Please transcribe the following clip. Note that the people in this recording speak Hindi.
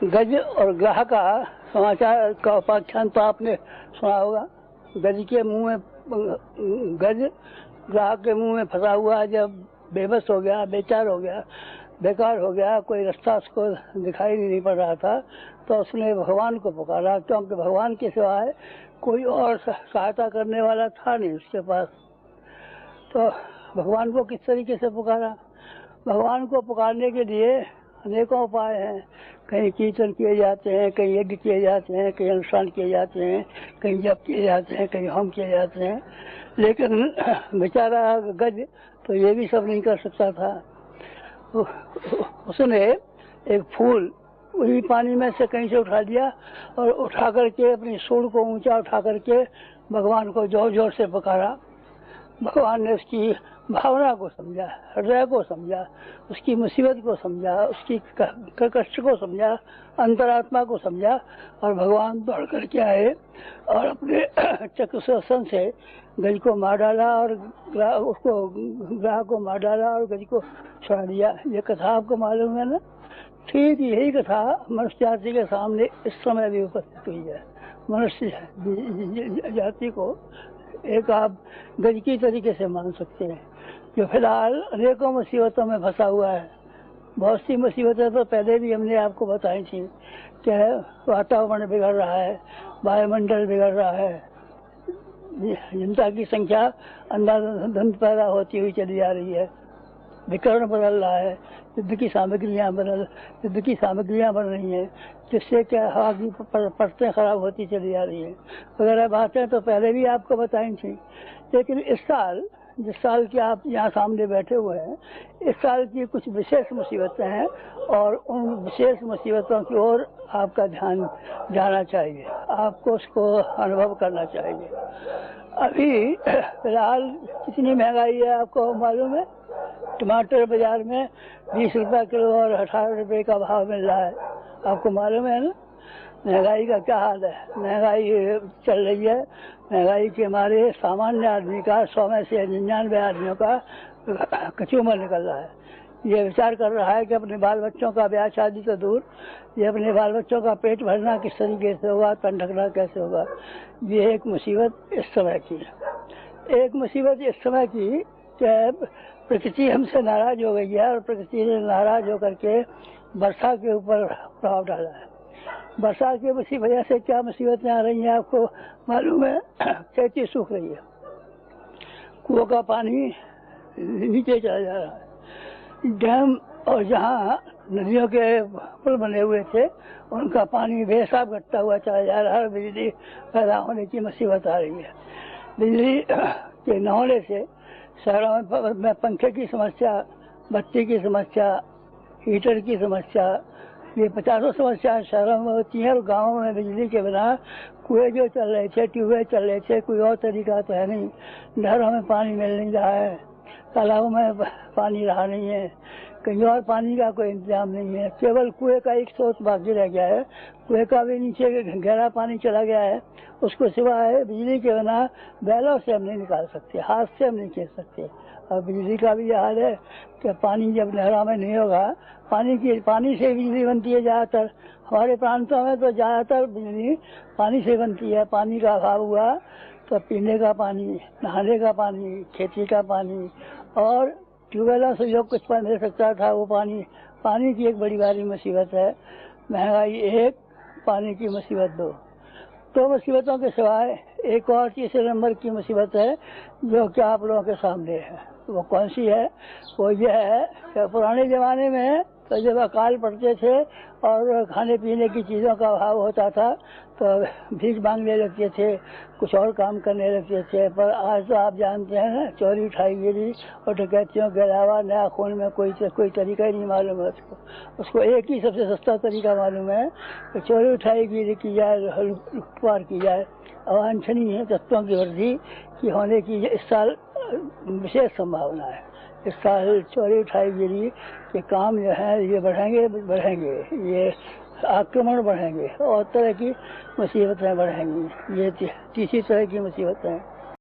गज और ग्राह का समाचार का उपाख्यान तो आपने सुना होगा। गज के मुंह में गज ग्राह के मुंह में फंसा हुआ जब बेबस हो गया, बेचार हो गया, बेकार हो गया, कोई रास्ता उसको दिखाई नहीं पड़ रहा था, तो उसने भगवान को पुकारा, क्योंकि भगवान के सिवाय कोई और सहायता करने वाला था नहीं उसके पास। तो भगवान को किस तरीके से पुकारा? भगवान को पुकारने के लिए अनेकों उपाय हैं। कहीं कीर्तन किए जाते हैं, कहीं यज्ञ किए जाते हैं, कहीं अनुष्ठान किए जाते हैं, कहीं जप किए जाते हैं, कहीं होम किए जाते हैं, लेकिन बेचारा गज तो ये भी सब नहीं कर सकता था। उसने एक फूल वही पानी में से कहीं से उठा लिया और उठा करके अपनी सूंड को ऊंचा उठा करके भगवान को जोर जोर से पुकारा। भगवान ने उसकी भावना को समझा, हृदय को समझा, उसकी मुसीबत को समझा, उसकी कष्ट को समझा, अंतरात्मा को समझा, और भगवान दौड़ करके आए और अपने चक्र सुदर्शन से गज को मार डाला और उसको ग्राह को मार डाला और गज को छुड़ा दिया। ये कथा आपको मालूम है ना? ठीक यही कथा मनुष्य जाति के सामने इस समय भी उपस्थित हुई है। मनुष्य जाति को एक आप गज की तरीके से मान सकते हैं, जो फिलहाल अनेकों मुसीबतों में फंसा हुआ है। बहुत सी मुसीबतें तो पहले भी हमने आपको बताई थी कि वातावरण बिगड़ रहा है, वायुमंडल बिगड़ रहा है, जनता की संख्या अंधाधुंध पैदा होती हुई चली जा रही है, विकर्ण बदल रहा है, युद्ध की सामग्रियां बन रही हैं, जिससे क्या हवा की परतें खराब होती चली जा रही है, वगैरह बातें तो पहले भी आपको बताई थी। लेकिन इस साल, जिस साल के आप यहाँ सामने बैठे हुए हैं, इस साल की कुछ विशेष मुसीबतें हैं और उन विशेष मुसीबतों की ओर आपका ध्यान जाना चाहिए, आपको उसको अनुभव करना चाहिए। अभी फिलहाल कितनी महंगाई है आपको मालूम है? टमाटर बाजार में 20 रुपये किलो और 18 रुपये का भाव मिल रहा है, आपको मालूम है ना? महंगाई का क्या हाल है? महंगाई चल रही है। महंगाई के मारे सामान्य आदमी का 100 में से 99 आदमियों का कचूमर निकल रहा है। ये विचार कर रहा है कि अपने बाल बच्चों का ब्याह शादी तो दूर, ये अपने बाल बच्चों का पेट भरना किस तरीके से होगा, तन ढकना कैसे होगा। ये एक मुसीबत इस समय की है। एक मुसीबत इस समय की कि प्रकृति हमसे नाराज हो गई है और प्रकृति ने नाराज होकर के वर्षा के ऊपर प्रभाव डाला है। वर्षा की वजह से क्या मुसीबतें आ रही हैं आपको मालूम है? खेती सूख रही है, कुओं का पानी नीचे चला जा रहा है, डैम और जहाँ नदियों के पुल बने हुए थे उनका पानी बेहिसाब घटता हुआ चला जा रहा है। बिजली पैदा होने की मुसीबत आ रही है। बिजली के न होने से शहरों में पंखे की समस्या, बत्ती की समस्या, हीटर की समस्या, ये 50 समस्या शहरों में होती हैं। और गाँवों में बिजली के बिना कुएं जो चल रहे थे, ट्यूबवेल चल रहे थे, कोई और तरीका तो है नहीं। नहरों में पानी मिल नहीं रहा है, तालाबों में पानी रहा नहीं है, कहीं और पानी का कोई इंतजाम नहीं है। केवल कुएं का एक स्रोत बाकी रह गया है, कुएं का भी नीचे गहरा पानी चला गया है। उसको सिवाय बिजली के बिना बैलों से हम नहीं निकाल सकते, हाथ से हम नहीं खींच सकते। और बिजली का भी यह हाल है कि पानी जब नहरों में नहीं होगा, पानी से बिजली बनती है ज़्यादातर। हमारे प्रांतों में तो ज़्यादातर बिजली पानी से बनती है। पानी का अभाव हुआ तो पीने का पानी, नहाने का पानी, खेती का पानी और ट्यूबवेलों से जो कुछ मिल सकता था वो पानी की एक बड़ी भारी मुसीबत है। महंगाई एक, पानी की मुसीबत दो मुसीबतों के सिवाय एक और तीसरे नंबर की मुसीबत है जो कि आप लोगों के सामने है। वो कौन सी है? वो ये है कि पुराने ज़माने में तो जब अकाल पड़ते थे और खाने पीने की चीज़ों का अभाव होता था तो भीख मांगने लगते थे, कुछ और काम करने लगते थे। पर आज तो आप जानते हैं ना, चोरी ठाईगिरी और डकैतियों के अलावा नया खून में कोई तरीका ही नहीं मालूम है उसको एक ही सबसे सस्ता तरीका मालूम है कि चोरी ठाईगिरी की जाए, लूटपाट की जाए। अवांछनीय तत्वों की वृद्धि की होने की इस साल विशेष संभावना है। इस साल चोरी ठाईगिरी के काम जो है ये बढ़ेंगे, ये आक्रमण बढ़ेंगे और तरह की मुसीबतें बढ़ेंगी। ये तीसरी तरह की मुसीबतें हैं।